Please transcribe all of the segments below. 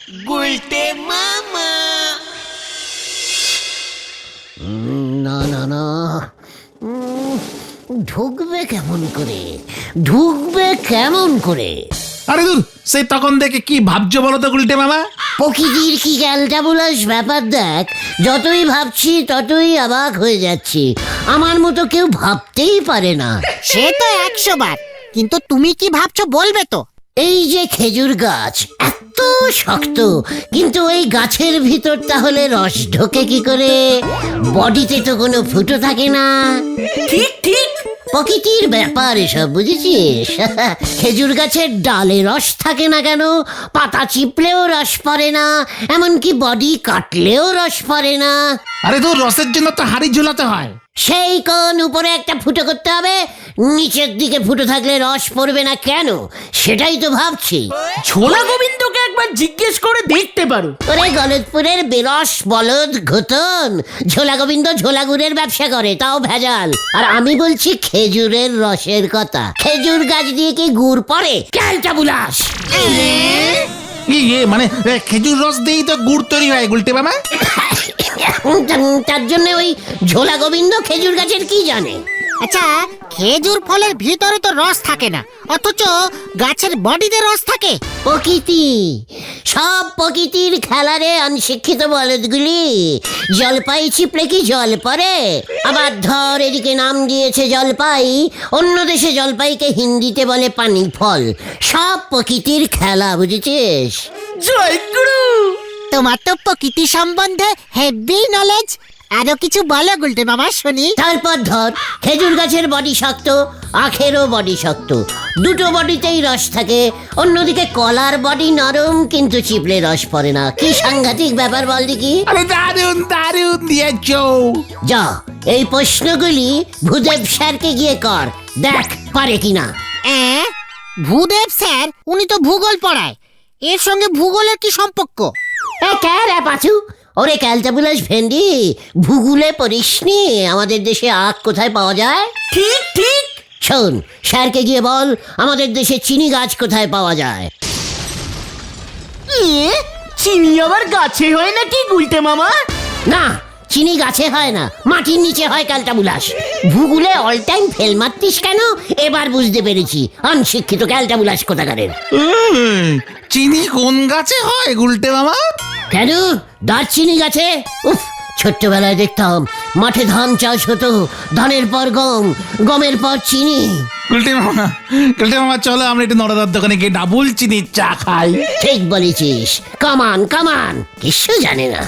গুলটে মামা। না না না, ঢুকবে কেমন করে, ঢুকবে কেমন করে? আরে দূর, সেই তখন দেখে কি ভাবছো বলো তো গুলটে মামা? প্রকৃতির কি ক্যালটাবুলাস ব্যাপার দেখ, যতই ভাবছি ততই অবাক হয়ে যাচ্ছি। আমার মতো কেউ ভাবতেই পারে না। সে তো 100 বার, কিন্তু তুমি কি ভাবছো বলবে তো? এই যে খেজুর গাছ এত শক্ত, কিন্তু ওই গাছের ভিতর তাহলে রস ঢোকে কি করে? বডিতে তো কোনো ফুটো থাকে না। ঠিক ঠিক। প্রকৃতির ব্যাপার এসব, বুঝেছিস? খেজুর গাছের ডালে রস থাকে না কেন? পাতা চিপলেও রস পড়ে না, এমনকি বডি কাটলেও রস পড়ে না। আরে দূর, রসের জন্য তো হাড়ি ঝুলাতে হয়। সেই কোন উপরে একটা ফুটো করতে হবে, নিচের দিকে ফুটো থাকলে রস পড়বে না কেন? সেটাই তো ভাবছি। ছোলা গোবিন্দকে একবার জিজ্ঞেস করে দেখতে পারো। ওরে গলতপুরের বেরস বলদ ঘোতন, ঝোলা গোবিন্দ ঝোলা গুড়ের ব্যবসা করে, তাও ভেজাল। আর আমি বলছি খেজুরের রসের কথা। খেজুর গাছ দিয়ে কি গুড় পড়ে? ক্যালটাবুলাস! মানে খেজুর রস দিয়েই তো গুড় তৈরি হয় গুলটে মামা। তার জন্য ওই ঝোলা গোবিন্দ খেজুর গাছের কি জানে? আচ্ছা, খেজুর ফলের ভিতরে তো রস থাকে না, অথচ গাছের বডিতে রস থাকে। প্রকৃতি, সব প্রকৃতির খেলারে অনশিক্ষিত বলদগুলি। জলপাই চিপলে কি জল পড়ে? আবার ধর, এদিকে নাম দিয়েছে জলপাই, অন্য দেশে জলপাইকে হিন্দিতে বলে পানি ফল। সব প্রকৃতির খেলা, বুঝেছিস? জয় গুরু। তোমার তো প্রকৃতি সম্বন্ধে হেভি নলেজ। আরো কিছু বলো গুলটে মামা, শুনি। তারপর ধর, খেজুর গাছের বডি শক্ত, আখেরও বডি শক্ত, দুটো বডিতেই রস থাকে। অন্যদিকে কলার বডি নরম, কিন্তু চিপলে রস পড়ে না। কি সাংঘাতিক ব্যাপার বল দেখি। আরে দারুন দারুন দিয়েছো। যা, এই প্রশ্নগুলি ভূদেব স্যারকে গিয়ে কর, দেখ পারে কিনা। ভূদেব স্যার, উনি তো ভূগোল পড়ায়, এর সঙ্গে ভূগোলের কি সম্পর্ক? পাচু, ওরে ক্যালটাবুলাস ভেন্ডি, ভূগোলে পড়িসনি আমাদের দেশে আখ কোথায় পাওয়া যায়? ঠিক ঠিক। শোন, স্যারকে গিয়ে বল আমাদের দেশে চিনি গাছ কোথায় পাওয়া যায়। চিনি আবার গাছে হয় নাকি গুলটে মামা? না, চিনি গাছে হয় না, মাটির নিচে হয় ক্যালটাবুলাস। ভূগোলে অল টাইম ফেল মারতিস কেন? এবার বুঝতে পেরেছি, অনশিক্ষিত ক্যালটাবুলাস কোথাকারের। চিনি কোন গাছে হয় গুলটে মামা? কেন? দারচিনি গাছে। উফ, ছোট্টবেলায় দেখতাম মাঠে ধান চাষ হতো, ধানের পর গম, গমের পর চিনি। গুলটে মামা চলো আমরা একটু নরদার দোকানে গিয়ে ডাবল চিনির চা খাই। ঠিক বলেছিস, কামান কামান, কিছু জানে না।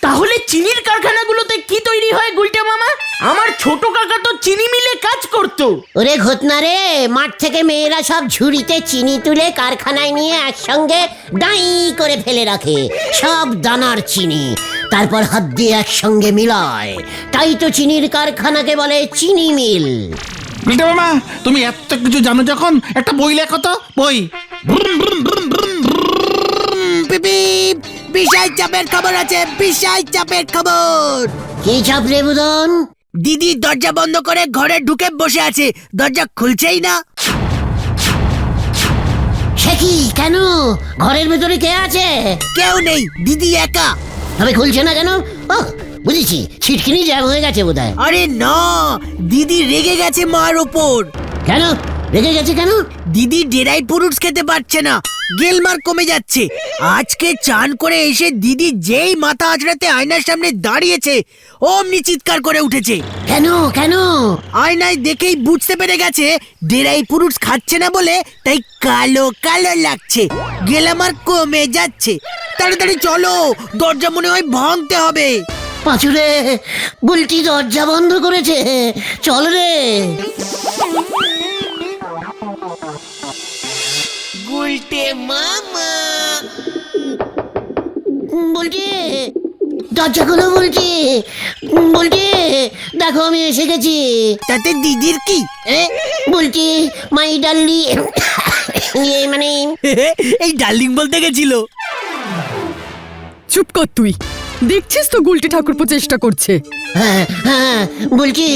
তাহলে চিনির কারখানাগুলোতে কি তৈরি হয় গুলটে মামা? আমার ছোট কাকা তো চিনি মিলে কাজ করতো। ওরে ঘটনা রে, মাঠ থেকে মেয়েরা সব ঝুড়িতে চিনি তুলে কারখানায় নিয়ে একসঙ্গে ডাই করে ফেলে রাখে, সব দানার চিনি। তারপর হাত দিয়ে একসঙ্গে মিলায়, তাই তো চিনির কারখানাকে বলে চিনি মিল। গুলটে মামা, তুমি এত কিছু জানো যখন একটা বই লেখো তো। বই। বিশাল চাপের খবর আছে, বিশাল চাপের খবর। কি চাপ রে বুদন? দিদি দরজা বন্ধ করে ঘরে ঢুকে বসে আছে, দরজা খুলছেই না। সে কি, কেন? ঘরের ভেতরে কে আছে? কেউ নেই, দিদি একা। তবে খুলছে না কেন? ও বুঝেছি, ছিটকিনি জ্যাম হয়ে গেছে বোধহয়। আরে না, দিদি রেগে গেছে মার ওপর। কেন রেগে গেছে কেন? দিদি ড্রাই ফ্রুটস খেতে পারছে না, গেলমার কমে যাচ্ছে। আজকে চান করে এসে দিদি যেই মাথা আঁচড়াতে আয়নার সামনে দাঁড়িয়েছে, অমনি চিৎকার করে উঠেছে। কেন কেন? আয়নায় দেখেই বুঝতে পেরে গেছে ড্রাই ফ্রুটস খাচ্ছে না বলে, তাই কালো কালো লাগছে, গেলামার কমে যাচ্ছে। তাড়াতাড়ি চলো, দরজা মনে হয় ভাঙতে হবে। পাঁচুরে, বুলটি দরজা বন্ধ করেছে, চল রে। গুলটে মামা। বুলটি, দরজা খোলো বুলটি, বুলটি, দেখো আমি এসে গেছি। তাতে দিদির কি? বুলটি, মাই ডার্লি, মানে এই ডার্লিং বলতে গেছিল। চুপ কর তুই, দেখছিস তো গুলটি ঠাকুরপো চেষ্টা করছে। হ্যাঁ হ্যাঁ বলছি,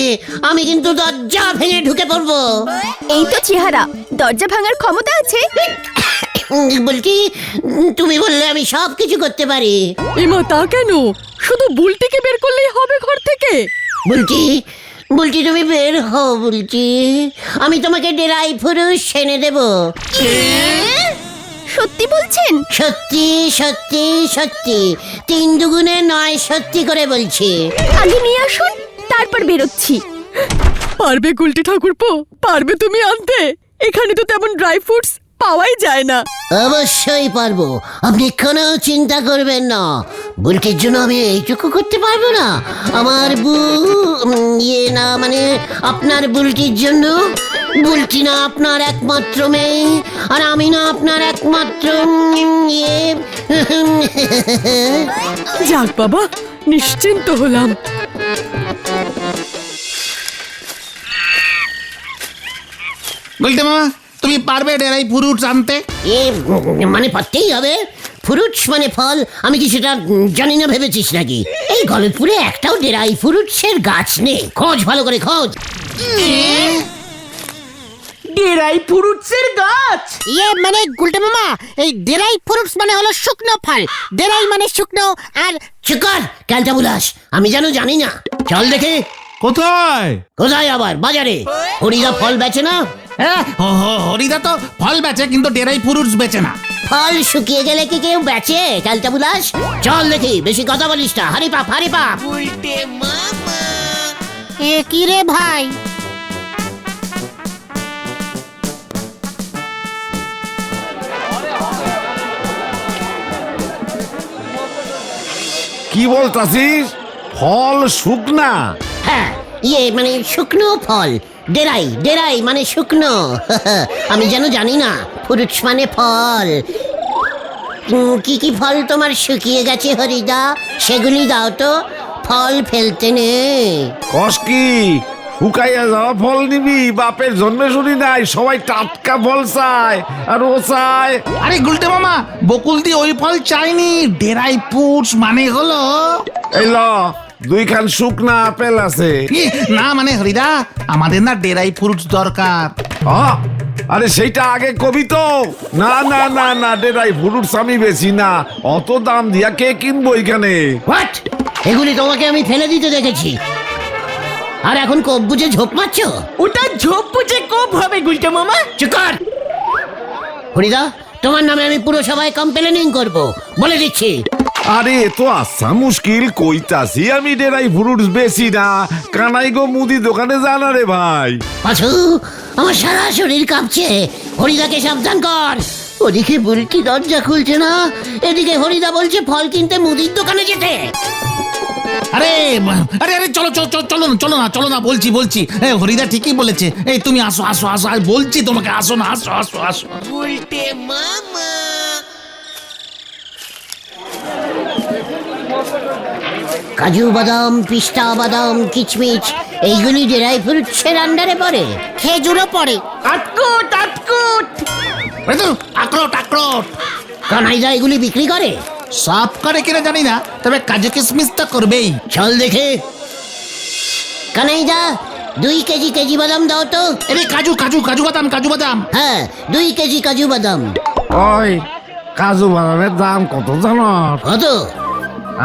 আমি কিন্তু দরজা ভেঙে ঢুকে পড়বো। এই তো চেহারা, দরজা ভাঙার ক্ষমতা আছে? বলছি, তুমি বললে আমি সব কিছু করতে পারি। এমা তা কেন, শুধু বুলটিকে বের করলেই হবে ঘর থেকে? বলছি বলছি তুমি বের হও বলছি, আমি তোমাকে ডেরাই ফুরুষ এনে দেব। সত্যি বলছেন? সত্যি সত্যি সত্যি, 3 দুগুণে 9 সত্যি করে বলছি। আগে নিয়ে আসুন, তারপর বেরোচ্ছি। পারবে গুলটি ঠাকুরপো, পারবে তুমি আনতে? এখানে তো তেমন ড্রাই ফ্রুটস পাওয়াই যায় না। অবশ্যই পারবো, আপনি কোনো চিন্তা করবেন না। বুলটির জন্য আমি এইটুকু করতে পারবো না? আমার ইয়ে না মানে আপনার বুলটির জন্য। বুলটি না আপনার একমাত্র মেয়ে, আর আমি না আপনার একমাত্র ইয়ে। যাক বাবা, নিশ্চিন্ত হলাম। গুলটে মামা, তুমি পারবে ডেরাই ফ্রুটস আনতে? এ মানে পারতেই হবে। ফ্রুটস মানে ফল, আমি কি সেটা জানি না ভেবেছিস নাকি? এই গলতপুরে একটাও ডেরাই ফ্রুটসের গাছ নেই, খোঁজ ভালো করে খোঁজ। ডেরাই ফ্রুটসের গাছ? ইয়ে মানে গুলটে মামা, এই ডেরাই ফ্রুটস মানে হলো শুকনো ফল। ডেরাই মানে শুকনো, আর চিকার ক্যালটা বুলাস, আমি যেন জানি না। চল দেখে। কোথায়? কোথায় আবার? বাজারে। হরিদা ফল বেচে না? হ্যাঁ, হরিদা তো ফল বেচে, কিন্তু ডেরাই ফ্রুটস বেচে না। ফল শুকিয়ে গেলে কি কেউ বেচে ক্যালটা বুলাস? চল দেখি, বেশি কথা বলিস না। হারি পাপ হারি পাপ। এ কি রে ভাই? কি বলতাছিস? ফল শুকনা? হ্যাঁ, ইয়ে মানে শুকনো ফল। ডেরাই ডেরাই মানে শুকনো। আমি যেন জানি না। ফ্রুটস মানে ফল। কি কি ফল তোমার শুকিয়ে গেছে হরিদা? সেগুলি দাও তো, ফল ফেলতে নেই। কস কি? শুকাইয়া যাওয়া ফল নিবি? বাপের জন্মে শুনি নাই সবাই টাটকা ফল চায়, আর ও চায়। আরে গুলটে মামা, বকুল দি ওই ফল চাইনি। ডেরাই ফ্রুটস মানে হলো এই ল, 2 খান শুকনা আপেল আছে। কি? না মানে হরিদা, আমাদের না ডেরাই ফ্রুটস দরকার। আরে সেইটা আগে কবি তো। না না না না, ডেরাই ফ্রুটস আমি বেশি না, অত দাম দিয়া কে কিনবো এখানে? হোয়াট? এগুলি তোমাকে আমি ফেলে দিতে দেখেছি, আর এখন কোপ বুঝে ঝোপ মারছো? ওটা ঝোপ বুঝে কোপ হবে গুলটে মামা। চিকার! হরিদা, তোমার নামে আমি পুরসভায় কমপ্লেনিং করব, বলে দিচ্ছি। আরে এ তো আচ্ছা মুশকিল, কইতাছি আমি ডেরাই ফ্রুটস বেশি না। কানাই গো মুদি দোকানে জানা রে ভাই। পাছু, আমার সারা শরীর কাঁপছে। হরিদাকে সাবধান কর। ওদিকে বুলটি দরজা খুলছে না, এদিকে হরিদা বলছে ফল কিনতে মুদির দোকানে যেতে। আরে আরে আরে চলো চলো চলো চলো না, চলো না, চলো না, বলছি বলছি। হরিদা ঠিকই বলেছে। এই তুমি আসো আসো আসো, আর বলছি তোমাকে, আসো না, আসো আসো আসো। কাজু বাদাম, পিস্তা বাদাম, কিচমিচ, এইগুলি ড্রাই ফ্রুটসের আন্ডারে পড়ে। খেজুরও পড়ে। আটকুট আটকুট। এই তো, আখরোট আখরোট। কানাইদা এগুলি বিক্রি করে? সব করে কিনা জানি না, তবে কাজু কিশমিশ তো করবেই। চল দেখে। কানাইদা, 2 কেজি কেজি বাদাম দাও তো। আরে কাজু কাজু কাজু বাদাম, কাজু বাদাম। হ্যাঁ, 2 কেজি কাজু বাদাম। ওই কাজু বাদামের দাম কত জানো? কত?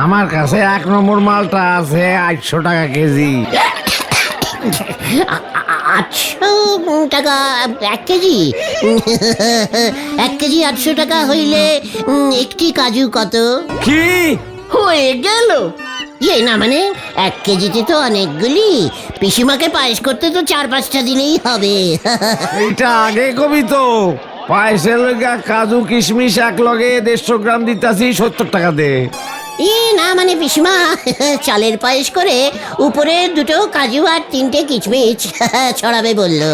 আমার কাছে 1 নম্বর মালটা আছে 800 টাকা কেজি। 800 টাকা 1 কেজি? 1 কেজি 800 টাকা হইলে একটি কাজু কত? কি হয়ে গেল। ইয়ে না মানে 1 কেজিতে তো অনেকগুলি। পিসিমাকে পায়েস করতে তো 4-5টা দিলেই হবে। এইটা আগে কবি তো। পায়েসের লগা কাজু কিশমিশ এক লগে 150 গ্রাম দিতাছি, 70 টাকা দে। না মানে পিসিমা, চালের পায়েস করে উপরে 2টো কাজু আর 3টে কিচমিচ ছড়াবে বললো।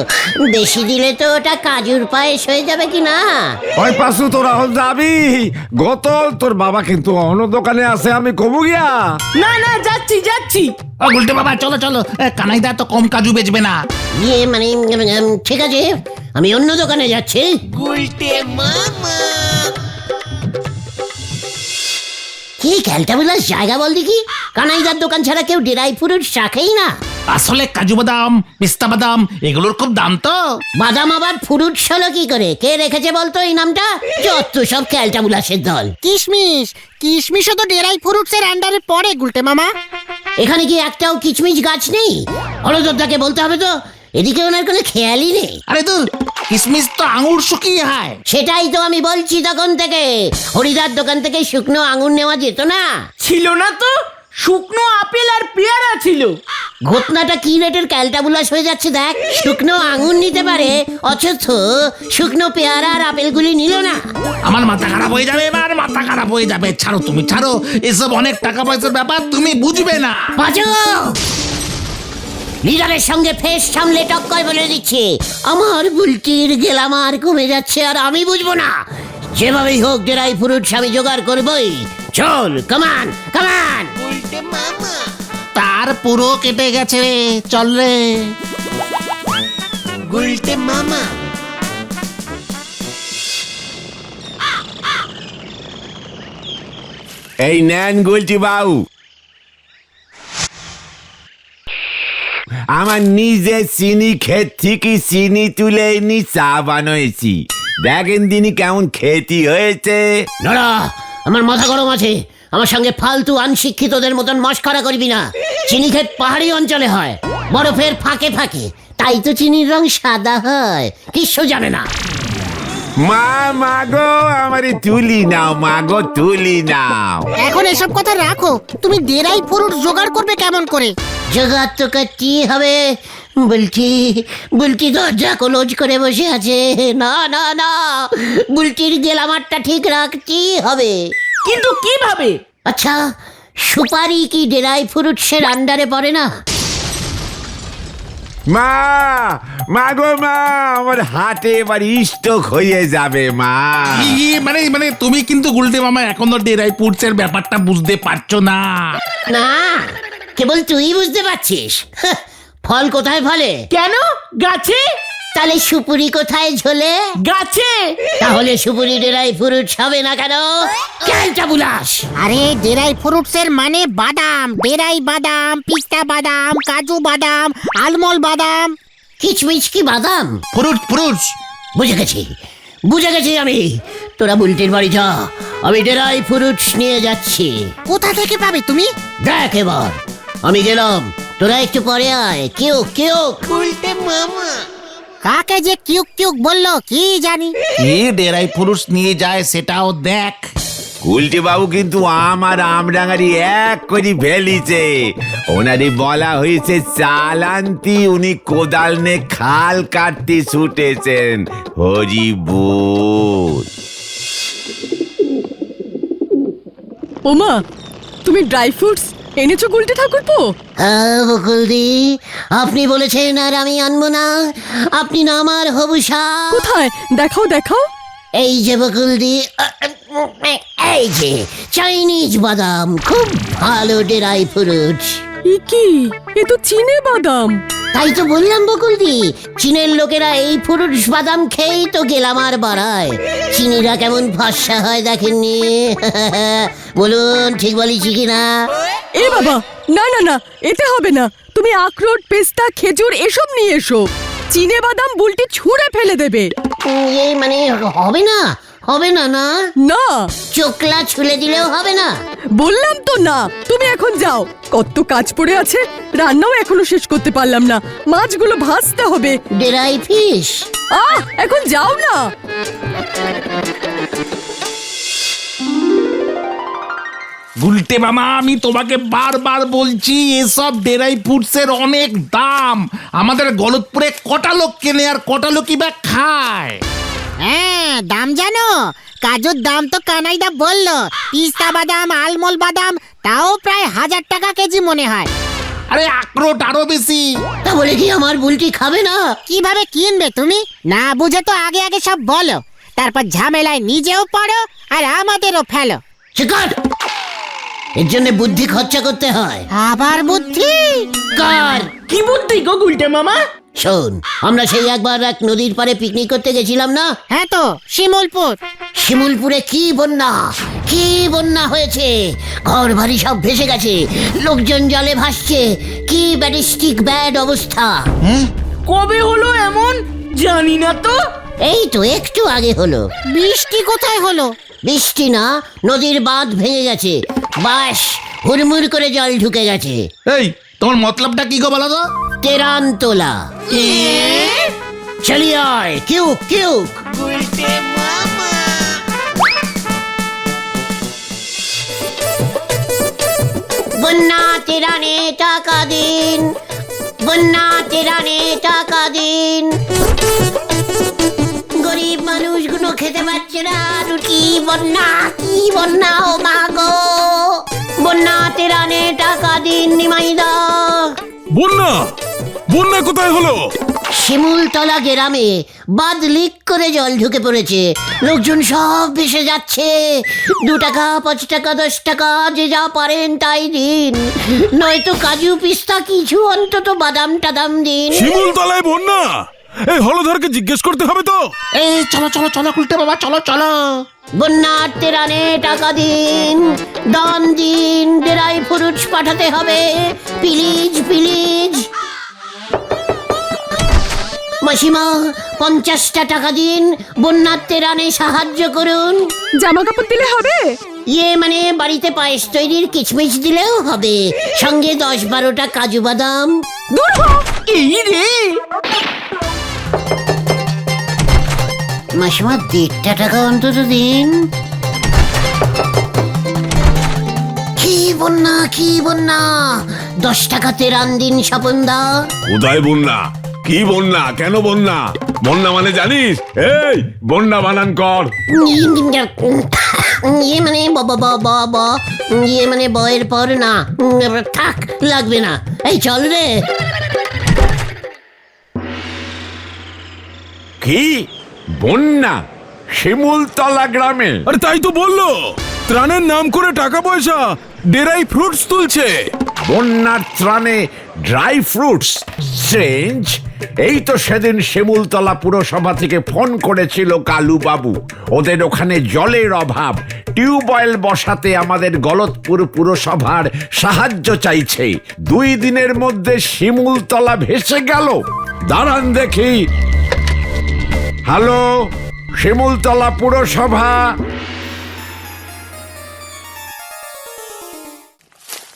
বেশি দিলে তো ওটা কাজুর পায়েস হয়ে যাবে কি না? ওই পাশু তোরা হল যাবি? গতল তোর বাবা কিন্তু অন্য দোকানে আছে, আমি কবু গিয়া। না না, যাচ্ছি যাচ্ছি। ও গুলটে বাবা, চলো চলো, কানাইদা তো কম কাজু বেচবে না। ইয়ে মানে ঠিক আছে, আমি অন্য দোকানে যাচ্ছি। কি খেলটা বলার জায়গা বল দেখি, কানাইদার দোকান ছাড়া কেউ ড্রাই ফ্রুট রাখেই না। আসলে কাজু বাদাম, পিস্তা বাদাম এগুলোর খুব দাম তো। বাদাম আবার ফ্রুট হলো কি করে? কে রেখেছে বলতো এই নামটা? যত সব খেলটা বুলাসের দল। কিশমিশ, কিশমিশও তো ডেরাই ফ্রুটস এর আন্ডারে পড়ে গুলটে মামা। এখানে কি একটাও কিচমিচ গাছ নেই? হলদরদাকে বলতে হবে তো, এদিকে ওনার কোনো খেয়ালই নেই। আরে দূর, কিসমিস তো আঙুর শুকিয়ে হয়। সেটাই তো আমি বলছি তখন থেকে, হরিদার দোকান থেকে শুকনো আঙুর নেওয়া যেত না? ছিল না তো, শুকনো আপেল আর পেয়ারা ছিল। ঘটনাটা কি রেটের ক্যালটাবুলাস হয়ে যাচ্ছে দেখ। শুকনো আঙুর নিতে পারে, অথচ শুকনো পেয়ারা আর আপেলগুলি নিল না। আমার মাথা খারাপ হয়ে যাবে, এবার মাথা খারাপ হয়ে যাবে। ছাড়ো তুমি, ছাড়ো, এসব অনেক টাকা পয়সার ব্যাপার, তুমি বুঝবে না। বাজো, লিডারের সঙ্গে ফেস সামলে টক্কয় বলে দিচ্ছে, আমার বুলটির গেলাম আর কমে যাচ্ছে আর আমি বুঝবো না। যেভাবেই হোক ড্রাই ফ্রুট আমি জোগাড় করবই। চল, কামান কামান। তার পুরো কেটে গেছে রে, চল রে। এই নেন গুলটি বাবু, আমার নিজে চিনি ক্ষেত থেকে চিনি তুলে এনে চা বানিয়েছি। দেখেন দিনই কেমন খেতি হয়েছে। নড়া, আমার মাথা গরম আছে। আমার সঙ্গে ফালতু আনশিক্ষিতদের মতন মস্করা করবি না। চিনি ক্ষেত পাহাড়ি অঞ্চলে হয়, বরফের ফাঁকে ফাঁকে, তাই তো চিনির রং সাদা হয়। কিছু জানে না। মা মাগো, আমারে তুলি নাও, মাগো তুলি নাও। এখন এসব কথা রাখো, তুমি ডেরাই ফ্রুট জোগাড় করবে কেমন করে? জোগাড় তো করতেই হবে। বুলটি বুলটি দরজা ক্লোজ করে বসে আছে। না না না, বুলটির গেলামারটা ঠিক রাখতেই হবে। কিন্তু কিভাবে? আচ্ছা, সুপারি কি ড্রাই ফ্রুটসের আন্ডারে পড়ে না? মা মাগো মা, আমার হাটে এবার স্ট্রোক হয়ে যাবে মা। মানে তুমি কিন্তু গুলটে মামা এখনো ডেরাই ফ্রুটসের ব্যাপারটা বুঝতে পারছো না। না, কেবল তুই বুঝতে পারছিস। হাহ, ফল কোথায় ফলে? কেন? গাছে। তাহলে সুপুরি কোথায় ঝোলে? গাছে। তাহলে সুপুরি ড্রাই ফ্রুট হবে না কেন? ক্যালটা বুলাস। আরে ডেরাই ফ্রুটস এর মানে বাদাম, ডেরাই বাদাম, পিস্তা বাদাম, কাজু বাদাম, আলমন্ড বাদাম। কিচমিচ কি বাদাম? ফ্রুটস বুঝে গেছি আমি। তোরা বুলটির বাড়ি যা, আমি ড্রাই ফ্রুটস নিয়ে যাচ্ছি। কোথা থেকে পাবে তুমি? দেখ এবার, আমি গেলাম, তোরা একটু পরে আয়। কেউ কেউ কাকে যে কিউক কিউক বললো কি জানি। কি ডেরাই ফ্রুটস নিয়ে যায় সেটাও দেখ। গুলটি বাবু কিন্তু আমার আমডাঙ্গারি এক করে ফেলিছে। ওনারই বলা হয়েছে চালান্তি, উনি কোদাল নে খাল কাটতে ছুটেছেন। হরি বল। ওমা, তুমি ড্রাই ফ্রুটস এনেছো গুলটে ঠাকুরপো? বকুলদি, আপনি বলেছেন আর আমি আনবো না? আপনি না আমার হবুসা। কোথায়? দেখাও দেখাও। এই যে বকুলদি, এই যে চাইনিজ বাদাম, খুব ভালো ড্রাই ফ্রুটস। ই কি, এ তো চীনে বাদাম। তাই তো বললাম বকুলদি, চীনের লোকেরা এই ফ্রুটস বাদাম খেয়েই তো গেলামার বাড়ায়। চিনিরা কেমন ফর্সা হয় দেখেননি? বলুন ঠিক বলেছি কিনা? এ বাবা, না না না, এতে হবে না। তুমি আখরোট, পেস্তা, খেজুর এসব নিয়ে এসো। চীনে বাদাম বুলটি ছুঁড়ে ফেলে দেবে। এই মানে হবে না? হবে না না? না, চোখলা ছুলে দিলেও হবে না? বললাম তো না। তুমি এখন যাও, কত কাজ পড়ে আছে। রান্নাও এখনো শেষ করতে পারলাম না, মাছগুলো ভাজতে হবে। Dry fish. এখন যাও না। গুলটে মামা, আমি তোমাকে বারবার বলছি এসব ডেরাই ফ্রুটসের অনেক দাম। আমাদের গলতপুরে কটা লোক কেনে আর কটা লোকই বা খায়। হ্যাঁ, দাম জানো? কাজুর দাম তো কানাইদা বললো। পিস্তা বাদাম, আলমন্ড বাদাম তাও প্রায় 1000 টাকা কেজি মনে হয়। আরে আখরোট আরো বেশি। তা বলে কি আমার বুলটি খাবে না? কিভাবে কিনবে তুমি? না বুঝে তো আগে আগে সব বলো, তারপর ঝামেলায় নিজেও পড়ো আর আমাদেরও ফেলো। চিকট, এর জন্য বুদ্ধি খরচা করতে হয়। আবার বুদ্ধি? কার? কি বুদ্ধি গো গুলটে মামা? শোন, আমরা সেই একবার এক নদীর পাড়ে পিকনিক করতে গেছিলাম না? হ্যাঁ তো, শিমুলপুর। শিমুলপুরে কি বন্যা, কি বন্যা হয়েছে, ঘর বাড়ি সব ভেসে গেছে, লোকজন জলে ভাসছে, কি ব্যারিস্টিক ব্যাড অবস্থা। কবে হলো এমন জানি না তো। এই তো একটু আগে হলো। বৃষ্টি কোথায় হলো? বৃষ্টি না, নদীর বাঁধ ভেঙে গেছে, বাস হুড়মুড় করে জল ঢুকে গেছে। এই তোমার মতলবটা কি গো বলো তো? তেরান তোলা। চলিয়ে আয়, কিউক কিউক। বন্যা তেরানে টাকা দিন, বন্যা তেরানে টাকা দিন। গরিব মানুষগুলো খেতে পাচ্ছে না রুটি। বন্যা, কি বন্যা, ও মা গো। বন্যা তেরানে টাকা দিন নিমাইদা। বন্যা বন্যা কোথায় হলো? শিমুলতলা গ্রামে বাঁধ লিক করে জল ঢুকে পড়েছে, লোকজন সব ভেসে যাচ্ছে। 2 টাকা 5 টাকা 10 টাকা যে যা পারেন তাই দিন, নয়তো কাজু পিস্তা কিছু অন্তত বাদাম টাদাম দিন। শিমুলতলায় বন্যা? এই হলধরকে জিজ্ঞেস করতে হবে তো। এই চলো চলো চলো গুলটে মামা, চলো চলো। বন্যার তেরানে টাকা দিন, দান দিন, ড্রাই ফ্রুটস পাঠাতে হবে, প্লিজ প্লিজ। মাসিমা 50টা টাকা দিন, বন্যার তেরানে সাহায্য করুন। জামা কাপড় দিলে হবে? ইয়ে মানে বাড়িতে পায়েস তৈরির কিচমিচ দিলেও হবে, সঙ্গে 10-12টা কাজু বাদাম। দূর হ। এই রে, মাসিমা 1.5 টাকা অন্তত দিন। কি বন্যা, কি বন্যা, 10 টাকা তেরান দিন স্বপনদা। কোথায় বন্যা? কি বন্যা? কেন বন্যা? বন্যা মানে জানিস? এই বন্যা বানান কর। ইয়ে মানে ইয়ে মানে বয়ের পর না, থাক লাগবে না। এই চল রে। কি বন্যা শিমুলতলা গ্রামে? আরে তাই তো বললো, ত্রাণের নাম করে টাকা পয়সা ডেরাই ফ্রুটস তুলছে। বন্যার ত্রাণে ড্রাই ফ্রুটস চেঞ্জ। এই তো সেদিন শিমুলতলা পুরসভা থেকে ফোন করেছিল কালু বাবু, ওদের ওখানে জলের অভাব, টিউবওয়েল বসাতে আমাদের গলতপুর পুরসভার সাহায্য চাইছে। 2 দিনের মধ্যে শিমুলতলা ভেসে গেল। দাঁড়ান দেখি। হ্যালো, শিমুলতলা পুরসভা।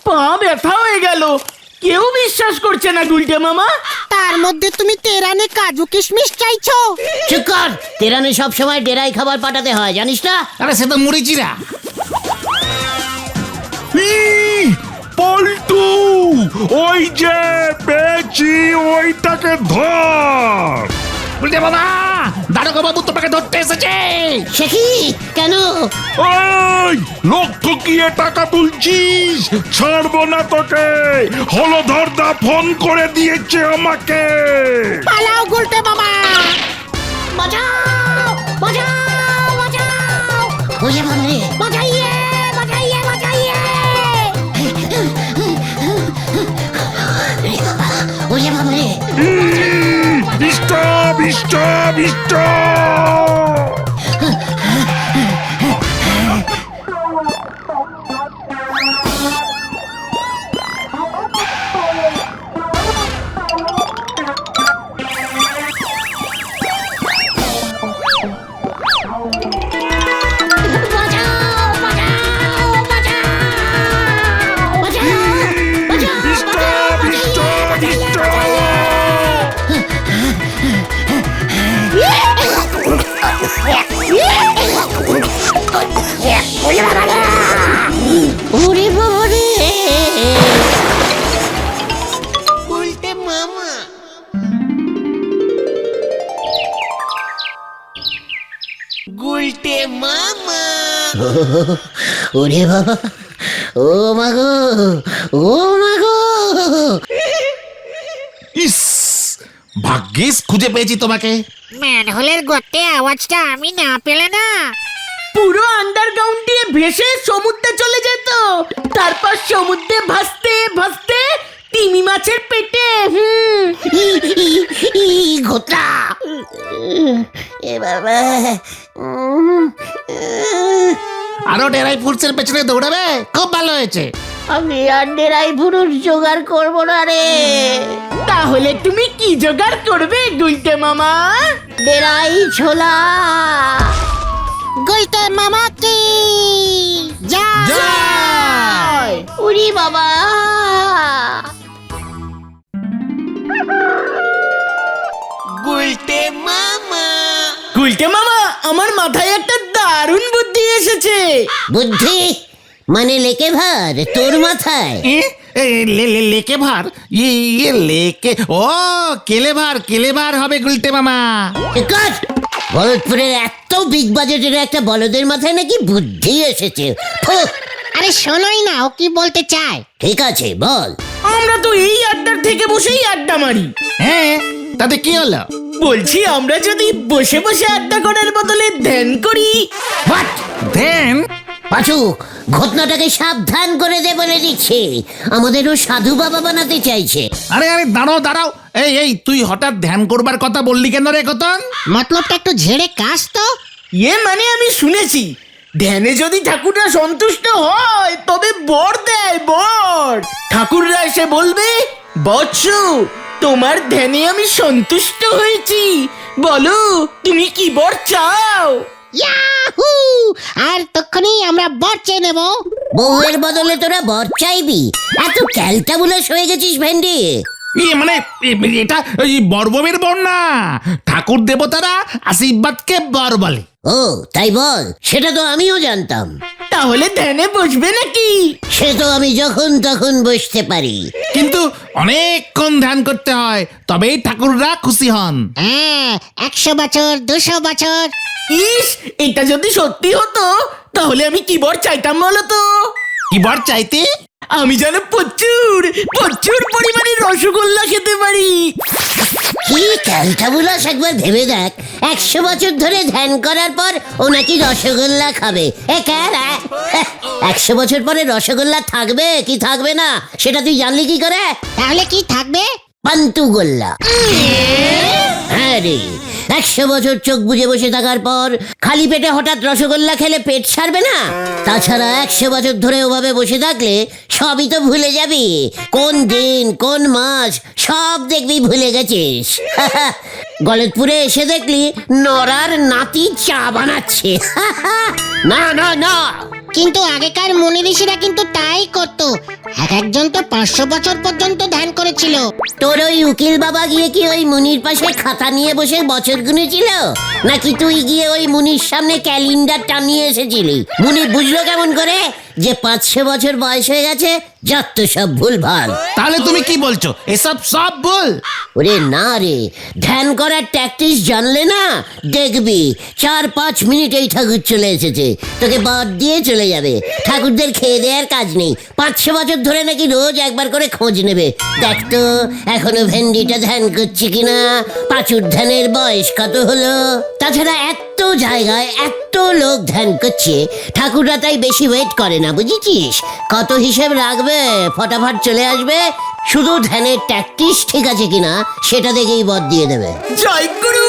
পা ব্যথা হয়ে গেল, কেউ বিশ্বাস করছে না গুলটে মামা। তার মধ্যে তুমি তেরানে কাজু কিশমিশ চাইছো? চুপ কর, তেরানে সব সময় ডেরাই খাবার পাঠাতে হয়, জানিস না? আরে সে তো মুড়িচিরা। পল্টু, ওই যে পেয়েছি, ওইটাকে ধর। গুলটে মামা, দারোগা বাবু তোমাকে ধরতে এসেছে। সে কি, কেন? ওই লক্ষ্য গিয়ে টাকা তুলছিস, ছাড়বো না তোকে। হলধর দা ফোন করে দিয়েছে আমাকে। পালাও গুলটে মামা। বাঁচাও, বাঁচাও, বাঁচাও। ওরে বাবারে, বাঁচাইয়ে, বাঁচাইয়ে, বাঁচাইয়ে। ওরে বাবারে। Stop stop stop. ওরে বাবারে। ওরে বাবা, ও মাগো, ও মাগো। ইস, ভাগ্যিস খুঁজে পেয়েছি তোমাকে। ম্যানহোলের গর্তে আওয়াজটা আমি না পেলে না। পুরো আন্ডারগ্রাউন্ড দিয়ে ভেসে সমুদ্রে চলে যেত, তারপর সমুদ্রে ভাসতে ভাসতে তিমি মাছের পেটে। ঘোটা। এ বাবা। আরো ডেরাই ফুডসের পেছনে দৌড়াবে, খুব ভালো হয়েছে। আমি আর ডেরাই পুরুষ জোগাড় করবো না রে। তাহলে তুমি কি জোগাড় করবে গুলটে মামা? ডেরাই ছোলা। গুলটে মামা কি জয়! উরি বাবা। গুলটে মামা, আমার মাথায় একটা দারুণ বুদ্ধি এসেছে। বুদ্ধি মানে লেকে ভার তোর মাথায়? লেকে ভার, ইয়ে লেকে, ও কেলেভার হবে গুলটে মামা। কাট! ভরতপুরের এত বিগ বাজেটের একটা বলদের মাথায় নাকি বুদ্ধি এসেছে। ফু! আরে শোনোই না ও কি বলতে চায়। ঠিক আছে বল। আমরা তো এই আড্ডার থেকে বসেই আড্ডা মারি। হ্যাঁ, তাতে কি হলো? বলছি আমরা যদি বসে বসে আড্ডা করার বদলে ধ্যান করি। হোয়াট? দেন পাঁচু, ঘটনাটাকে সাবধান করে দে বলে দিচ্ছি। আমাদেরও সাধু বাবা বানাতে চাইছে। আরে দাঁড়াও, এই তুই হঠাৎ ধ্যান করবার কথা বললি কেন রে কতন? মতলবটা একটু ঝেড়ে কাশ তো। মানে আমি শুনেছি ধ্যানে যদি ঠাকুররা সন্তুষ্ট হয় তবে বর দেয়, বর। ঠাকুররা এসে বলবে, বৎস তোমার ধ্যানে আমি সন্তুষ্ট হয়েছি, বলো তুমি কি বর চাও? ইয়াহু! আর তখনই আমরা বর চেয়ে নেব। বউয়ের বদলে তোরা বর চাইবি? এত ক্যালটাবুলাস হয়ে গেছিস ভেন্ডি। মানে এটা ওই বর্বমের বর না, ঠাকুর দেবতারা আশীর্বাদকে বর বলে। ও তাই বল, সেটা তো আমিও জানতাম। তাহলে ধ্যানে বসবে নাকি? সে তো আমি যখন তখন বসতে পারি। কিন্তু অনেকক্ষণ ধ্যান করতে হয়, তবেই ঠাকুররা খুশি হন। হ্যাঁ, 100 বছর 200 বছর। ইস, এটা যদি সত্যি হতো তাহলে আমি কি বর চাইতাম বলো তো? কি বর চাইতে? আমি যেন প্রচুর প্রচুর পরিমাণে রসগোল্লা খেতে পারি। কি ক্যালটাবুলাস, একবার ভেবে দেখ। 100 বছর ধরে ধ্যান করার পর ও নাকি রসগোল্লা খাবে। 100 বছর পরে রসগোল্লা থাকবে কি থাকবে না সেটা তুই জানলি কি করে? তাহলে কি থাকবে? পান্তুগোল্লা। হ্যাঁ রে, 100 বছর চোখ বুজে বসে থাকার পর খালি পেটে হঠাৎ রসগোল্লা খেলে পেট সারবে না। তাছাড়া 100 বছর ধরে ওভাবে বসে থাকলে সবই তো ভুলে যাবি। কোন দিন কোন মাস সব দেখবি ভুলে গেছিস। গলতপুরে এসে দেখলি নরার নাতি চা বানাচ্ছে। না না না, কিন্তু আগেকার মুনি ঋষিরা কিন্তু তাই করতো। একজন তো 500 বছর পর্যন্ত ধ্যান করেছিল। তোর ওই উকিল বাবা গিয়ে কি ওই মুনির পাশে খাতা নিয়ে বসে বছর গুনেছিল, নাকি তুই গিয়ে ওই মুনির সামনে ক্যালেন্ডার টানিয়ে এসেছিলি? মুনি বুঝলো কেমন করে যে 500 বছর বয়স হয়ে গেছে? যত সব ভুলভাল। তাহলে তুমি কি বলছো এসব সব ভুল? ওরে না রে, ধ্যান করার ট্যাকটিস জানলে না দেখবি 4-5 মিনিটেই ঠাকুর চলে এসেছে। তোকে বাদ দিয়ে চলে যাবে। ঠাকুরদের খেয়ে দেওয়ার কাজ নেই। 500 বছর ধরে নাকি রোজ একবার করে খোঁজ নেবে। দেখ তো এখনো ভেন্ডিটা ধ্যান করছে কিনা, পাঁচুর ধ্যানের বয়স কত হলো। তাছাড়া এত জায়গায় এত লোক ধ্যান করছে, ঠাকুররা তাই বেশি ওয়েট করে না, বুঝেছিস? কত হিসেব রাখবে, ফটাফট চলে আসবে। শুধু ধ্যানের ট্যাকটিস ঠিক আছে কিনা সেটা দেখেই বদ দিয়ে দেবে। জয় গুরু।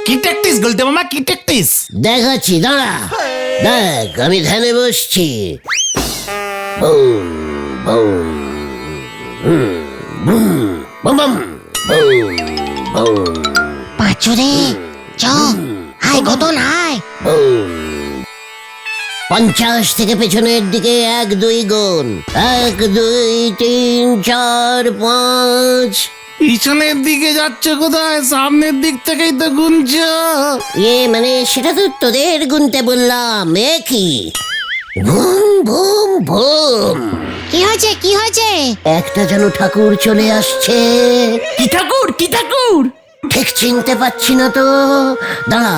কি ট্যাকটিস বলতে মামা, কি ট্যাকটিস? দেখাচ্ছি, দাঁড়া। দেখ আমি ধ্যানে বসছি। বুম বুম বুম বুম বুম বুম বুম পাঁচুরে চ, হাই গতন হাই। 50 থেকে পেছনের দিকে 1 2 গুণ। 1 2 3 4 5। পিছনের দিকে যাচ্ছ কোথায়? সামনের দিক থেকেই তো গুনছ। মানে সেটা তো তোদের গুনতে বললাম। কি বুম বুম বুম। কি হয়েছে কি হয়েছে? একটা যেন ঠাকুর চলে আসছে। কি ঠাকুর, কি ঠাকুর? ঠিক চিনতে পাচ্ছি না তো, দাঁড়া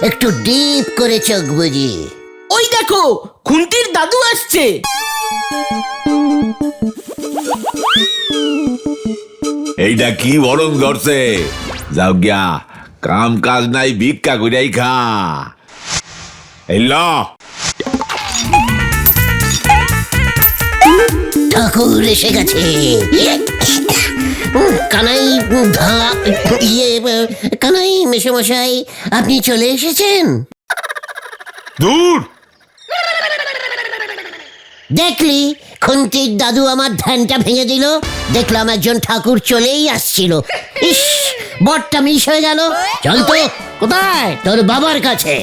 একটু ডিপ করে চোখ বুঝি। ওই দেখো, খুন্তির দাদু আসছে। এইটা কি বরং ধরছে? যাও গিয়া কাম কাজ নাই, ভিক্ষা কইরাই খা। এই ল। ঠাকুর এসে গেছে। কানাই কানাই মেশামশাই, আপনি চলে এসেছেন? দূর, দেখলি খুন্তির দাদু আমার ধ্যানটা ভেঙে দিল। দেখলাম একজন ঠাকুর চলেই আসছিল। ইস, বরটা মিস হয়ে গেল। চল তো, কোথায়? তোর বাবার কাছে।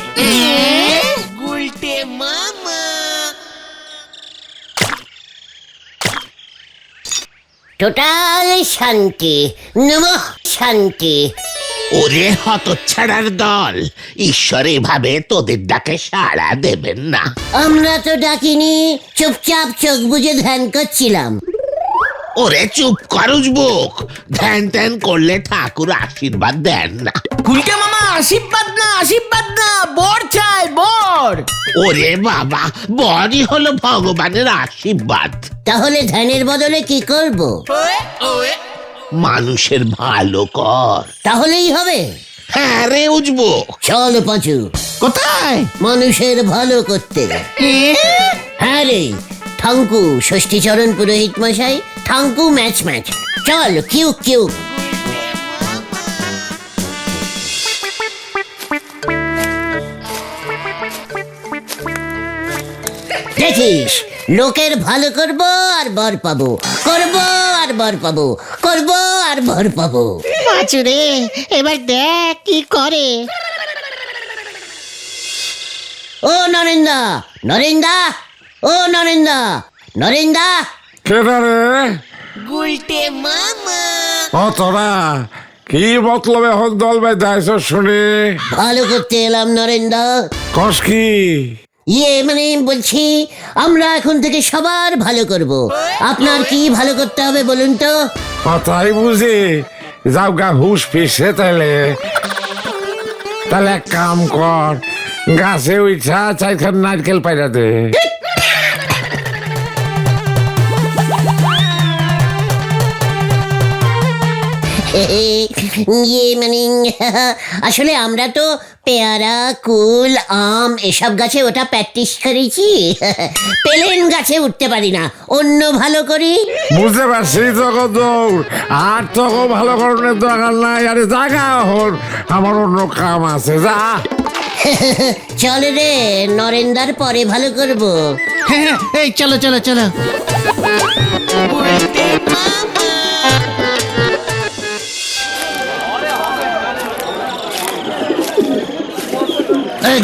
টোটাল শান্তি, নমঃ শান্তি। ওরে হতচ্ছাড়ার দল, ঈশ্বর এভাবে তোদের ডাকে সাড়া দেবেন না। আমরা তো ডাকিনি, চুপচাপ চোখ বুজে ধ্যান করছিলাম। ওরে চুপ কর উজবুক, ধ্যান ধ্যান করলে ঠাকুর আশীর্বাদ দেন না। গুলটে মামা আশীর্বাদ না, আশীর্বাদ না, বর চাই বর। ওরে বাবা, বরই হলো ভগবানের আশীর্বাদ। তাহলে ধ্যানের বদলে কি করব? মানুষের ভালো কর। তাহলেই হবে। হ্যাঁ রে উজবুক। চল পাঁচু, কোথায়? মানুষের ভালো করতে। হ্যাঁ রে, ঠাঙ্কু ষষ্ঠীচরণ পুরোহিত মশাই, ঠাঙ্কু ম্যাচ ম্যাচ। চল কিউ কিউ। দেখিস, লোকের ভালো করব আর বর পাবো, করব আর বর পাবো, করব আর বর পাবো। পাঁচুরে, এবার দেখ কি করে। ও নরেন্দা, নরেন্দা, ও নরেন্দা, নরেন্দা। কেডা রে? ও তোরা কি মতলবে এখন দল বেঁধাইছ শুনে? ভালো করতে এলাম নরেন্দা। কস কি? মানে বলছি, আমরা এখন থেকে সবার ভালো করব। আপনার কি ভালো করতে হবে বলুন তো? কথাই বুঝি যাও গা হুশ পিছে তাইলে এক কাম কর, গাছে উঠা চাইখান নারকেল পাইরা দে। মানে আসলে আমরা তো পেয়ারা, কুল, আম এসব গাছে ওটা প্র্যাকটিস করেছি। পেলেন গাছে উঠতে পারি না, অন্য ভালো করি। বুঝতে পারছি তোকে দৌড়, আর তোকে ভালো করণের দরকার নাই। আরে জাগা হর, আমার অন্য কাম আছে, যা। চল রে, নরেন্দার পরে ভালো করব। হ্যাঁ, এই চলো চলো চলো।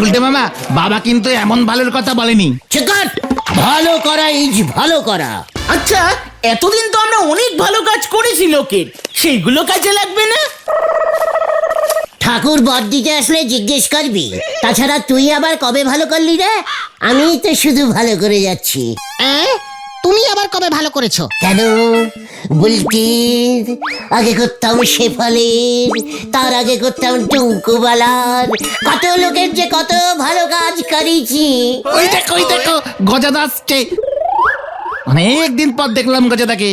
গুলটে মামা, বাবা কিন্তু এমন ভালোর কথা বলেনি। চিকট, ভালো করা ইজ ভালো করা। আচ্ছা, এতদিন তো আমরা অনেক ভালো কাজ করেছি লোকের, সেইগুলো কাজে লাগবে না? ঠাকুর বর দিতে আসলে জিজ্ঞেস করবি। তাছাড়া তুই আবার কবে ভালো করলি রে? আমি তো শুধু ভালো করে যাচ্ছি। তুমি আবার কবে ভালো করেছো? কেন? বুলটির আগে করতাম শেফালির, তার আগে করতাম টুঙ্কুবালার। কত লোকের যে কত ভালো কাজ করেছি। ওই দেখো গজাদা আসছে। অনেকদিন পর দেখলাম গজাদাকে।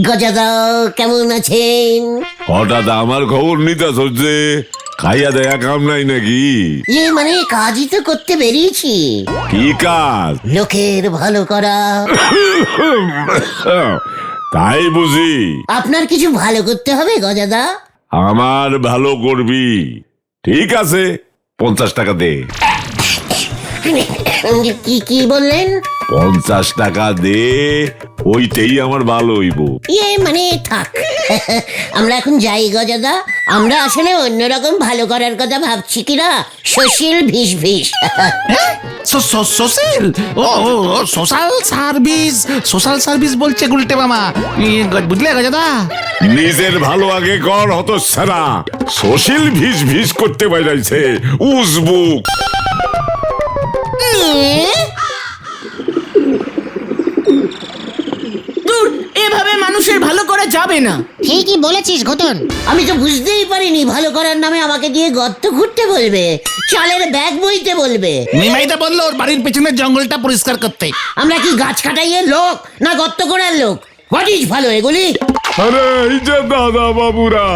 গজাদা কেমন আছেন? হঠাৎ আমার খবর নিতেছ যে, খাইয়া দেয়া কাম নাই নাকি? মানে কাজই তো করতে বেরিয়েছি। কি কাজ? লোকের ভালো করা। তাই বুঝি? আপনার কিছু ভালো করতে হবে গজাদা। আমার ভালো করবি? ঠিক আছে, 50 টাকা দে। কি বললেন? 50 টাকা দে, ওইটাই আমার ভালো হইব। মানে থাক, আমরা এখন যাই গজাদা। আমরা আসলে অন্যরকম ভালো করার কথা ভাবছি কিনা। সোশ্যাল ভিস ভিস। সোশ্যাল, ও সোশ্যাল সার্ভিস, সোশ্যাল সার্ভিস বলছে গুলটে মামা, বুঝলে গজাদা? নিজের ভালো আগে কর, হতচ্ছাড়া। সোশ্যাল ভিস ভিস করতে বাইরাইছে উজবুক। দূর, এভাবে মানুষের ভালো করা যাবে না। ঠিকই বলেছিস ঘটন। আমি তো বুঝতেই পারিনি ভালো করার নামে আমাকে দিয়ে গর্ত খুঁড়তে বলবে, চালের ব্যাগ বইতে বলবে। নিমাইদা বললো ওর বাড়ির পেছনের জঙ্গলটা পরিষ্কার করতে। আমরা কি গাছ কাটাইয়ের লোক না গর্ত করার লোক? হোয়াট ইজ ভালো এগুলি? আরে এই যে দাদা বাবুরা,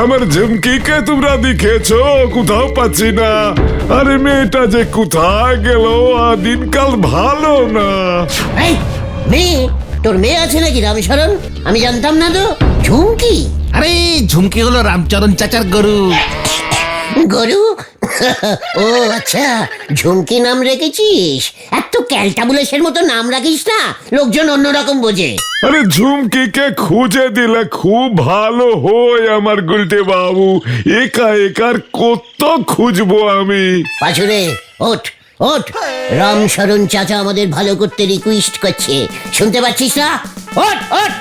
আমার ঝুমকিকে তোমরা দেখেছো? কোথাও পাচ্ছি না। আরে মেয়েটা যে কোথায় গেল, দিনকাল ভালো না। এই মেয়ে, তোর মেয়ে আছে নাকি রামশরণ? আমি জানতাম না তো। ঝুমকি? আরে ঝুমকি হলো রামচরণ চাচার গরু। গরু? ও আচ্ছা, ঝুমকি নাম রেখেছিস। এত ক্যালটাবুলেসের মতো নাম রাখিস না, লোকজন অন্যরকম বোঝে। আরে ঝুমকিকে খুঁজে দিলে খুব ভালো হয় আমার গুলটে বাবু। একা একার কত খুঁজবো আমি। পাছুরে ওঠ ওঠ, রামশরণ চাচা আমাদের ভালো করতে রিকোয়েস্ট করছে, শুনতে পাচ্ছিস না? ওঠ ওঠ,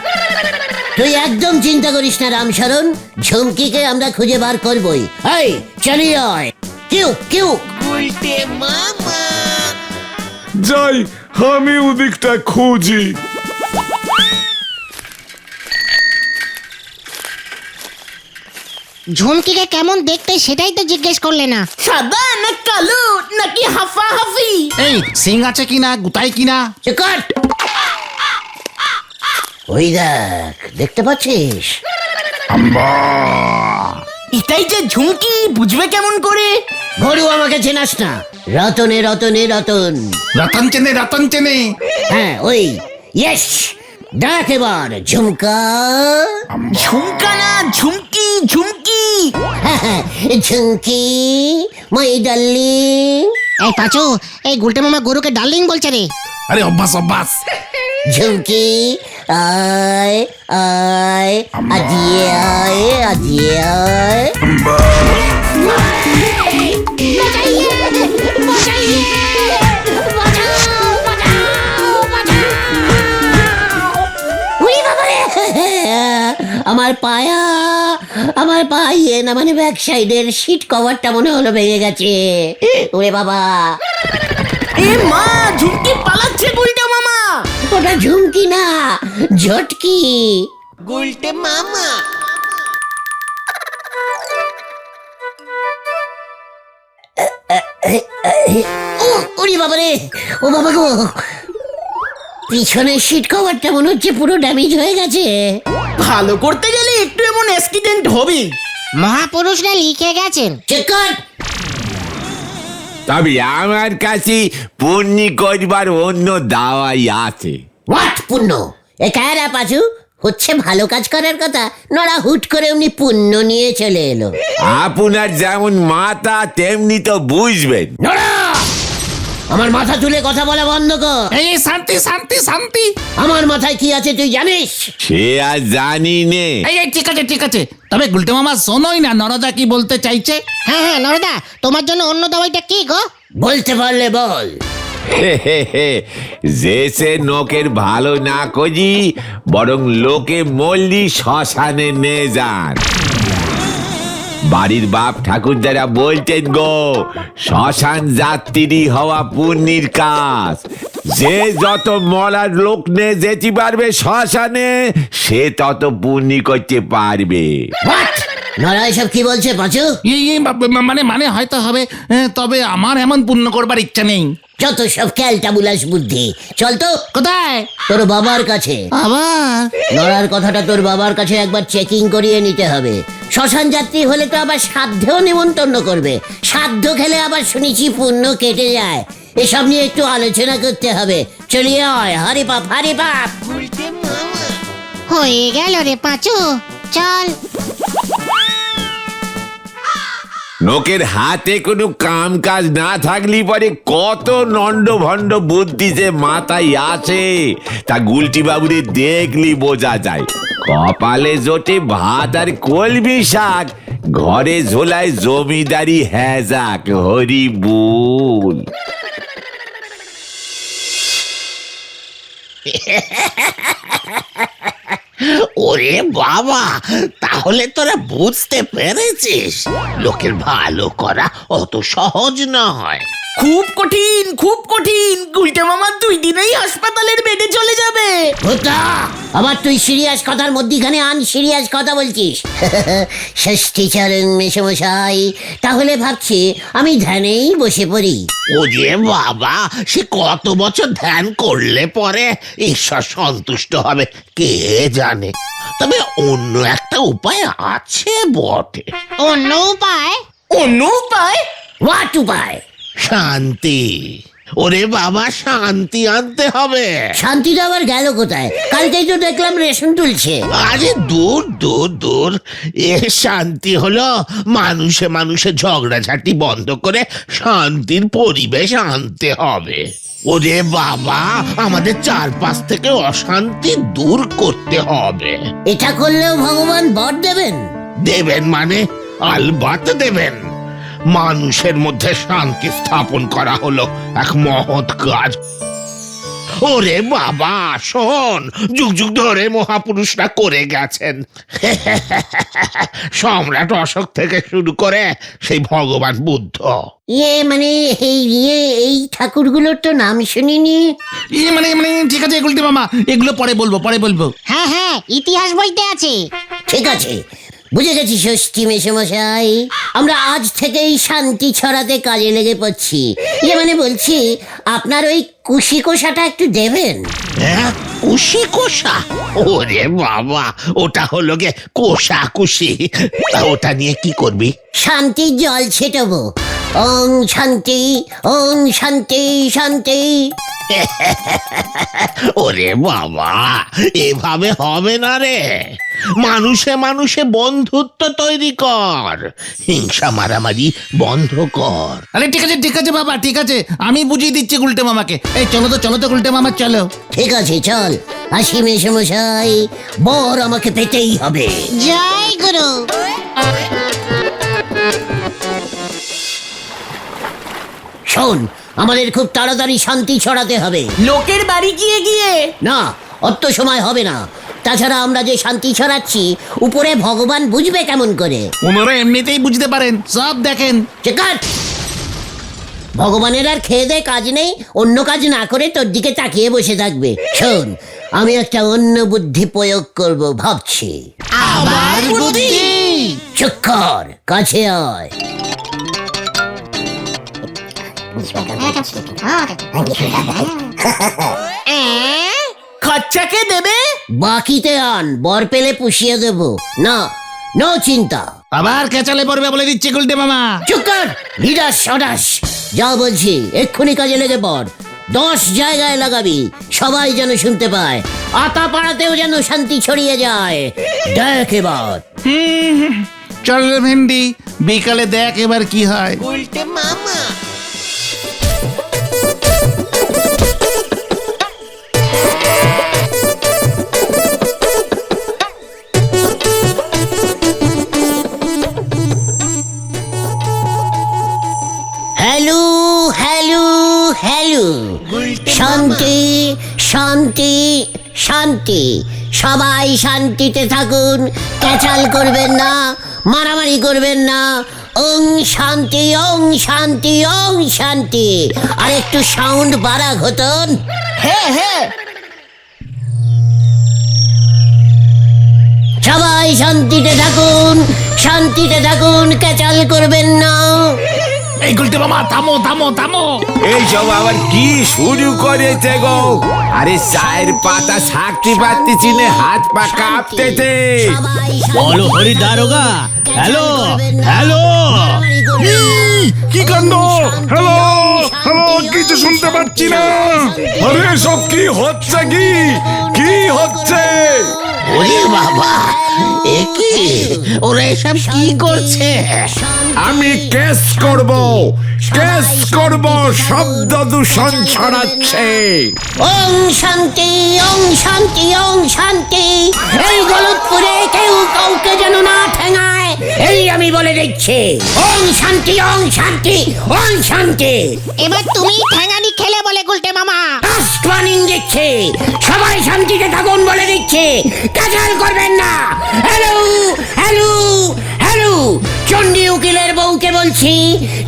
তুই একদম চিন্তা করিস না রামশরণ, ঝুমকিকে আমরা খুঁজে বার করবই। এই চালিয়ে আয়, কিউ কিউ। যাই আমি ওদিকটা খুঁজি। ঝুমকিকে কেমন দেখতে সেটাই তো জিজ্ঞেস করলে না। সাদা না কালো নাকি হাফা হাফি? এই সিং আছে কিনা, গুতাই কিনা? চিকট, ওই দেখ, দেখতে পাচ্ছিস? এটাই যে ঝুমকি, বুঝবে কেমন করে? ভরু আমাকে চেনাস না? রতনে রতনে রতন। রতন চেনে, রতন চেনে। হ্যাঁ ওই, ইয়েস। দেখ এবার ঝুমকা। ঝুমকা না ঝুমকি, ঝুমকি। ঝুমকি মাই ডার্লিং। এই পাঁচু, এই গুলটে মামা গরুকে ডার্লিং বলছে রে। আরে অভ্যাস অভ্যাস। ঝুমকি আয় আয়, আজিয়ে আয়, আজিয়ে আয়। উই বাবারে, আমার পায়া, আমার পায়ে না, মানে ব্যাক সাইডের সিট কভারটা মনে হলো ভেঙে গেছে। ওরে বাবা, এ মা, ঝুমকি পালাচ্ছে গুলটে মামা। ওটা ঝুমকি না, ঝটকি। ও ওরে বাবারে, ও বাবা গো, পিছনের সিট কভারটা মনে হচ্ছে পুরো ড্যামেজ হয়ে গেছে। ভালো করতে গেলে একটু এমন অ্যাক্সিডেন্ট হবে। মহাপুরুষরা লিখে গেছেন। চেক কর। তবে আমার কাছে পুণ্যি করবার অন্য দাওয়াই আছে। হোয়াট পুণ্য? এ কায়রা পাচু, হচ্ছে ভালো কাজ করার কথা, নড়া হুট করে উনি পুণ্য নিয়ে চলে এলো। আপনার যেমন মাথা তেমনি তো বুঝবেন। নড়া, আমার মাথা তুলে কথা বলা বন্ধ কর। এই শান্তি শান্তি শান্তি। আমার মাথায় কি আছে তুই জানিস? সে আর জানি নে। এই এই, ঠিক আছে ঠিক আছে, তবে গুলটে মামা শোনোই না নরদা কি বলতে চাইছে। হ্যাঁ হ্যাঁ নরদা, তোমার জন্য অন্য দাওয়াইটা কি গো? বলতে পারলে বল। যে সে নোকের ভালো না করি, বরং লোকে মল্লি শ্মশানে নে যান। বাড়ির বাপ ঠাকুর যারা বলতেন গো, শ্মশান যাত্রী হওয়া পুণ্যির কাজ। যে যত মরার লোক নে যেতে পারবে শ্মশানে, সে তত পুণ্যি করতে পারবে। হোয়াট? নড়া এসব কি বলছে পাচু? মানে হয়তো হবে, তবে আমার এমন পুণ্য করবার ইচ্ছা নেই। যত সব ক্যালটাবুলাস বুদ্ধি। চল তো। কোথায়? তোর বাবার কাছে। আবার নড়ার কথাটা তোর বাবার কাছে একবার চেকিং করিয়ে নিতে হবে। শ্মশান যাত্রী হলে তো আবার সাধ্যেও নিমন্ত্রণ করবে। সাধ্য খেলে আবার শুনেছি পুণ্য কেটে যায়। এসব নিয়ে একটু আলোচনা করতে হবে। চলিয়ে আয়, হারি পাপ হারি পাপ। হয়ে গেল রে পাঁচু, চল। লোকের হাতে কোনো কাম কাজ না থাকলে পরে কত নন্ড ভণ্ড বুদ্ধি যে মাথায় আছে, তা গুলটি বাবুরে দেখলি বোঝা যায়। কপালে জোটে ভাত আর কলমি শাক, ঘরে ঝোলায় জমিদারি হ্যাজাক, হরি বুল। ওরে বাবা, তাহলে তোরা বুঝতে পেরেছিস লোকের ভালো করা অত সহজ নয়। খুব কঠিন, খুব কঠিন। গুলটে মামা 2 দিনেই হাসপাতালের বেডে চলে যাবে। ভোতা, আবার তুই সিরিয়াস কথার মধ্যিখানে আনসিরিয়াস কথা বলছিস। ষষ্ঠীচরণ মেশমশাই, তাহলে ভাবছি আমি ধ্যানেই বসে পড়ি। ওরে বাবা, সে কত বছর ধ্যান করলে পরে ঈশ্বর সন্তুষ্ট হবে কে জানে। তবে অন্য একটা উপায় আছে বটে। অন্য উপায়? অন্য উপায়? হোয়াট উপায়? শান্তি। ওরে বাবা, শান্তি আনতে হবে। শান্তিটা আবার গেল কোথায়? কালকেই তো দেখলাম রেশন তুলছে। আরে দূর দূর দূর, এ শান্তি হলো মানুষে মানুষে ঝগড়াঝাটি বন্ধ করে শান্তির পরিবেশ আনতে হবে। ওরে বাবা, আমাদের চারপাশ থেকে অশান্তি দূর করতে হবে। এটা করলেও ভগবান বর দেবেন? দেবেন মানে আলবাত দেবেন। মানুষের মধ্যে শান্তি স্থাপন করা হলো এক মহৎ কাজ। ওরে বাবা, শোন, যুগ যুগ ধরে মহাপুরুষরা করে গেছেন। সম্রাট অশোক থেকে শুরু করে সেই ভগবান বুদ্ধ। মানে এই ঠাকুরগুলোর তো নাম শুনিনি। মানে ঠিক আছে গুলটে মামা, এগুলো পরে বলবো। হ্যাঁ হ্যাঁ, ইতিহাস বইতে আছে। ঠিক আছে, বুঝে গেছি ষষ্ঠী মেশামশাই। আমরা আজ থেকেই শান্তি ছড়াতে কাজে লেগে পড়ছি। মানে বলছি, আপনার ওই কুশি কোষাটা একটু দেবেন। হ্যাঁ, কুশি কোষা? ওরে বাবা, ওটা হলো গে কোষাকুশি। তা ওটা নিয়ে কি করবি? শান্তির জল ছেটাবো। ওং শান্তি, ওং শান্তি শান্তি। ওরে বাবা, এভাবে হবে না রে। মানুষে মানুষে বন্ধুত্ব তৈরি কর, হিংসা মারামারি বন্ধ কর। আরে ঠিক আছে বাবা, ঠিক আছে, আমি বুঝিয়ে দিচ্ছি গুলটে মামাকে। এই চলো তো গুলটে মামা, চলো। ঠিক আছে, চল আসি মেশামশাই, বর আমাকে পেতেই হবে। জয় গুরু। শোন, আমাদের খুব তাড়াতাড়ি শান্তি ছড়াতে হবে। লোকের বাড়ি গিয়ে না, অত সময় হবে না। তাছাড়া আমরা যে শান্তি ছড়াচ্ছি, উপরে ভগবান বুঝবে কেমন করে? ওনারা এমনিতেই বুঝতে পারেন, সব দেখেন। চেকার, ভগবানের আর খেয়ে দেয় কাজ নেই, অন্য কাজ না করে তোর দিকে তাকিয়ে বসে থাকবে। শোন, আমি একটা অন্য বুদ্ধি প্রয়োগ করব ভাবছি। আবার বুদ্ধি? চুপ কর, কাছে আয়। খরচাকে দেবে? বাকিতে আন, বর পেলে পুষিয়ে দেব। না, নো চিন্তা। আবার কেচালে পড়বে বলে দিচ্ছি গুলটে মামা। চুপ কর, বিরাস সদাস। যা বলছি এক্ষুনি কাজে লেগে পড়। 10 জায়গায় লাগাবি, সবাই যেন শুনতে পায়। আতা পাড়াতেও যেন শান্তি ছড়িয়ে যায়। দেখ এবার। চল রে ভেন্ডি, বিকালে দেখ এবার কি হয়। হ্যালো হ্যালো হ্যালো, শান্তি শান্তি শান্তি। সবাই শান্তিতে থাকুন, ক্যাচাল করবেন না, মারামারি করবেন না। ওং শান্তি, ওং শান্তি, ওং শান্তি। আর একটু সাউন্ড বাড়া ঘটন। হ্যাঁ। সবাই শান্তিতে থাকুন, ক্যাচাল করবেন না। এই গুলটে মামা, থামো। এই সব আবার কি শুরু করেছে গো? আরে চায়ের পাতা ছাকতে পারতেছি না, হাত পা কাঁপতেছে। বলো হরি দারোগা। হ্যালো। কি কাণ্ড! হ্যালো, কিছু শুনতে পাচ্ছি না। আরে সব কি হচ্ছে? কি হচ্ছে? ওরে বাবা, এ কি? ওরা এসব কি করছে? আমি কেস করব, শব্দ দূষণ ছড়াচ্ছে। ওং শান্তি, ওং শান্তি, ওং শান্তি। এই গলতপুরে কেউ কাউকে যেন না ঠেঙায়, এই আমি বলে দিচ্ছি। ওং শান্তি, ওং শান্তি, ওং শান্তি। এবার তুমি ঠ্যাঙানি খেলে বলে গুলটে মামা। ফার্স্ট ওয়ার্নিং দিচ্ছে, সবাই শান্তিতে থাকুন বলে দিচ্ছে, কাজাল করবেন না। হ্যালো, চণ্ডী উকিলের বউকে বলছি,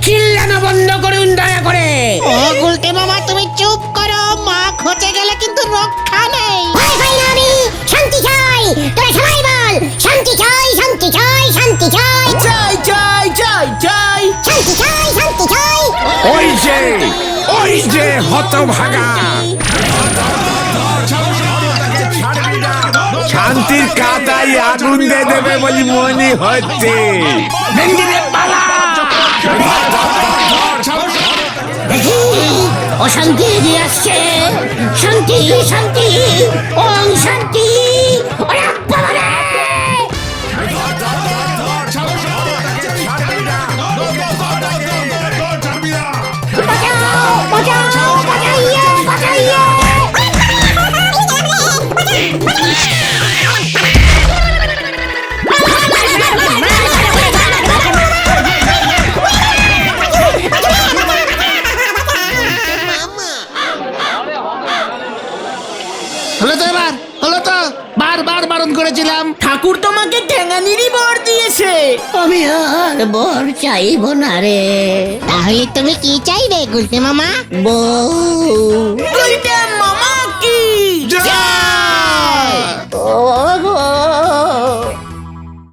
চিল্লানো বন্ধ করুন দয়া করে। ও গুলটে মামা, তুমি চুপ করো, মা খচে গেলে কিন্তু রক্ষা নেই। আমি শান্তি চাই, তোরা সবাই বল, শান্তি চাই, শান্তি চাই, শান্তি চাই, চাই। শান্তি চাই, শান্তি চাই। ওই যে হতভাগা, শান্তির কাদায় আগুন দিয়ে দেবে বলে মনে হচ্ছে। দেখি অশান্তি এগিয়ে আসছে। শান্তি শান্তি ওং শান্তি। ওরে বাবারে! বাঁচাও, বাঁচাও, বাঁচাইয়ে, বাঁচাইয়ে! হলো তো এবার, হলো তো, বারবার বারণ করেছিলাম। ঠাকুর তোমাকে ঠ্যাঙানিরই বর দিয়েছে। আমি আর বর চাইব না রে। তাহলে তুমি কি চাইবে গুলতে মামা? বউ